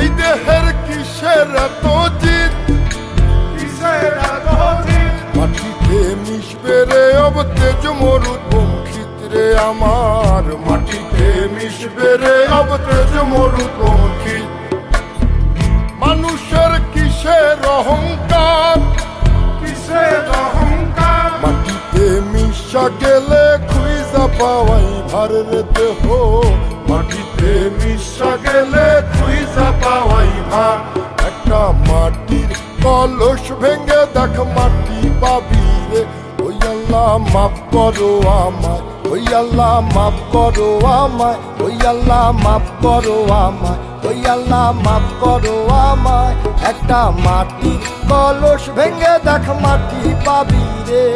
এই দেহের কিসের এত জিত, কিসের এত জিদ? মাটিতে মিশবে রে অব তেজ মরুদ বঙ্কিত রে আমার, মাটিতে মিশবে রে অব তেজ মরুদ বঙ্কিত। মানুষের কিসের অহংকার, কিসের অহংকার? মাটিতে মিশা গেলে খুঁজা পাওয়াই ভারের দেহ, মাটিতে মিশা গেলে খুঁজা পাওয়াই ভার। একটা মাটির কলস ভেঙে দেখ মাটি পাবি রে, ওই আল্লাহ মাফ করো আমায়, ওই আল্লাহ মাফ করো আমায়, ওই আল্লাহ মাফ করো আমায়, ওই আল্লাহ মাফ করো আমায়। একটা মাটির কলস ভেঙে দেখ মাটি পাবি রে।